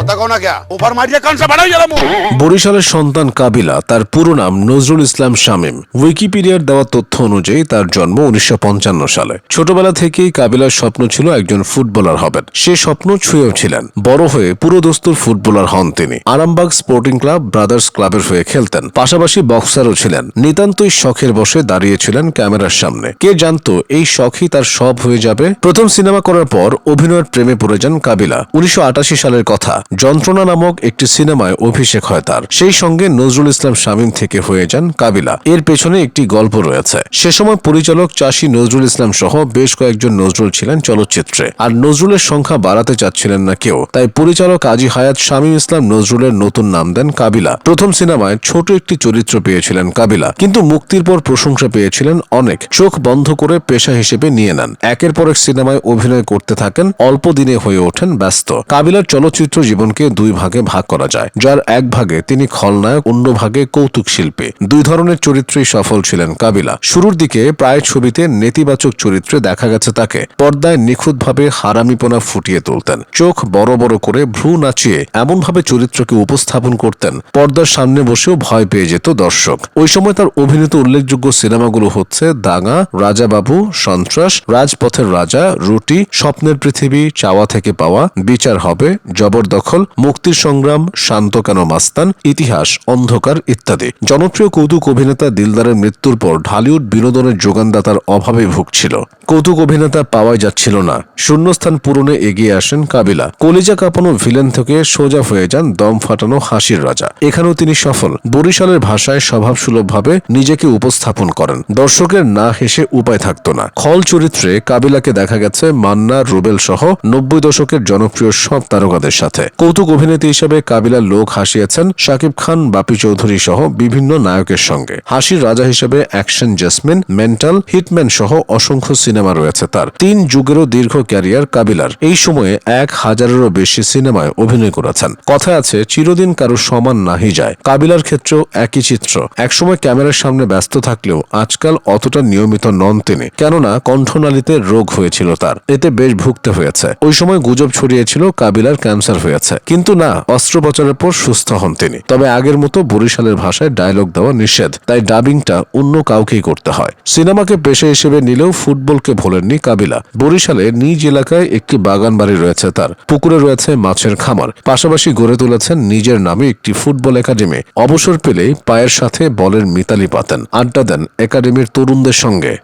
কথা কও না ক্যা ওভার মারিয়ে কানসা বাড়াই গেলাম। বরিশালের সন্তান কাবিলা, তার পুরো নাম নজরুল ইসলাম শামীম। উইকিপিডিয়ার দেওয়া তথ্য অনুযায়ী তার জন্ম 1955 সালে। ছোটবেলা থেকেই কাবিলার স্বপ্ন ছিল একজন ফুটবলার হবেন। সে স্বপ্ন ছুঁয়েও ছিলেন। বড় হয়ে পুরো দস্তুর ফুটবলার হন তিনি। আরামবাগ স্পোর্টিং ক্লাব, ব্রাদার্স ক্লাবের হয়ে খেলতেন। পাশাপাশি বক্সারও ছিলেন। নিতান্তই শখের বসে দাঁড়িয়েছিলেন ক্যামেরার সামনে। কে জানতো এই শখই তার সব হয়ে যাবে। প্রথম সিনেমা করার পর অভিনয়ের প্রেমে পড়ে যান কাবিলা। 1988 সালের কথা, যন্ত্রণা নামক একটি সিনেমায় অভিষেক হয় তার। সেই সঙ্গে নজরুল ইসলাম শামীম থেকে হয়ে যান কাবিলা। এর পেছনে একটি গল্প রয়েছে। সে সময় পরিচালক চাষী নজরুল ইসলাম সহ বেশ কয়েকজন নজরুল ছিলেন চলচ্চিত্রে। আর নজরুলের সংখ্যা বাড়াতে চাচ্ছিলেন না কেউ। তাই পরিচালক কাজী হায়াত শামীম ইসলাম নজরুলের নতুন নাম দেন কাবিলা। প্রথম সিনেমায় ছোট একটি চরিত্র পেয়েছিলেন কাবিলা, কিন্তু মুক্তির পর প্রশংসা পেয়েছিলেন অনেক। চোখ বন্ধ করে পেশা হিসেবে নিয়ে নেন। একের পর এক সিনেমায় অভিনয় করতে থাকেন। অল্প দিনে হয়ে ওঠেন ব্যস্ত। কাবিলার চলচ্চিত্র জীবনকে দুই ভাগে ভাগ করা যায়, যার এক ভাগে তিনি খলনায়ক, অন্য ভাগে কৌতুক শিল্পী। দুই ধরনের চরিত্রেই সফল ছিলেন কাবিলা। শুরুর দিকে প্রায় ছবিতে নেতিবাচক চরিত্রে দেখা গেছে তাকে। পর্দায় নিখুঁতভাবে হারামিপনা ফুটিয়ে তুলতেন। চোখ বড় বড় করে ভ্রু নাচিয়ে এমনভাবে চরিত্রকে উপস্থাপন করতেন, পর্দার সামনে বসেও ভয় পেয়ে যেত দর্শক। ওই সময় তার অভিনীত উল্লেখযোগ্য সিনেমাগুলো হচ্ছে দাঙ্গা, রাজাবাবু, সন্ত্রাস, রাজপথের রাজা, রুটি, স্বপ্নের পৃথিবী, চাওয়া থেকে পাওয়া, বিচার হবে, জবরদখল, মুক্তির সংগ্রাম, শান্ত কেন মাস্তান, ইতিহাস, অন্ধকার ইত্যাদি। জনপ্রিয় কৌতুক অভিনেতা দিলদারের মৃত্যুর পর ঢালিউড বিনোদনের যোগানদাতার অভাবে ভুগছিল। কৌতুক অভিনেতা পাওয়াই যাচ্ছিল না। শূন্যস্থান পূরণে এগিয়ে আসেন কাবিলা। কলিজা কাঁপানো ভিলেন থেকে সোজা হয়ে যান দম ফাটানো হাসির রাজা। এখানেও তিনি সফল। বরিশালের ভাষায় স্বভাবসুলভভাবে নিজেকে উপস্থাপন করেন। দর্শকের না হেসে উপায় থাকতো না। খল চরিত্রে কাবিলাকে দেখা গেছে মান্না, রুবেল সহ 90 দশকের জনপ্রিয় সব তারকাদের সাথে। কৌতুক অভিনেত্রী হিসেবে কাবিলার লোক হাসিয়েছেন শাকিব খান, বাপি চৌধুরী সহ বিভিন্ন নায়কের সঙ্গে। হাসির রাজা হিসেবে অ্যাকশন জেসমিন, মেন্টাল, হিটম্যান সহ অসংখ্য সিনেমা রয়েছে তার। 3 যুগেরও দীর্ঘ ক্যারিয়ার কাবিলার। এই সময়ে 1000-এরও বেশি সিনেমায় অভিনয় করেছেন। কথায় আছে, চিরদিন কারো সমান নাহি যায়। কাবিলার ক্ষেত্রেও একই চিত্র। একসময় ক্যামেরার সামনে ব্যস্ত থাকলেও আজকাল অতটা নিয়মিত নন তিনি। কেননা কণ্ঠনালীতে রোগ হয়েছিল তার। এতে বেশ ভুগতে হয়েছে। ওই সময় গুজব ছড়িয়েছিল কাবিলার ক্যান্সার হয়েছে, কিন্তু না, অস্ত্রোপচারের পর সুস্থ হন তিনি। তবে আগের মতো বরিশালের ভাষায় ডায়লগ দেওয়া নিষেধ, তাই ডাবিংটা অন্য কাউকেই করতে হয়। সিনেমাকে পেশা হিসেবে নিলেও ফুটবলকে ভোলেননি কাবিলা। বরিশালে নিজ এলাকায় একটি বাগান বাড়ি রয়েছে তার। পুকুরে রয়েছে মাছের খামার। পাশাপাশি গড়ে তুলেছেন নিজের নামে একটি ফুটবল একাডেমি। অবসর পেলেই পায়ের সাথে বলের মিতালি পাতেন। আড্ডা দেন একাডেমির তরুণদের সঙ্গে।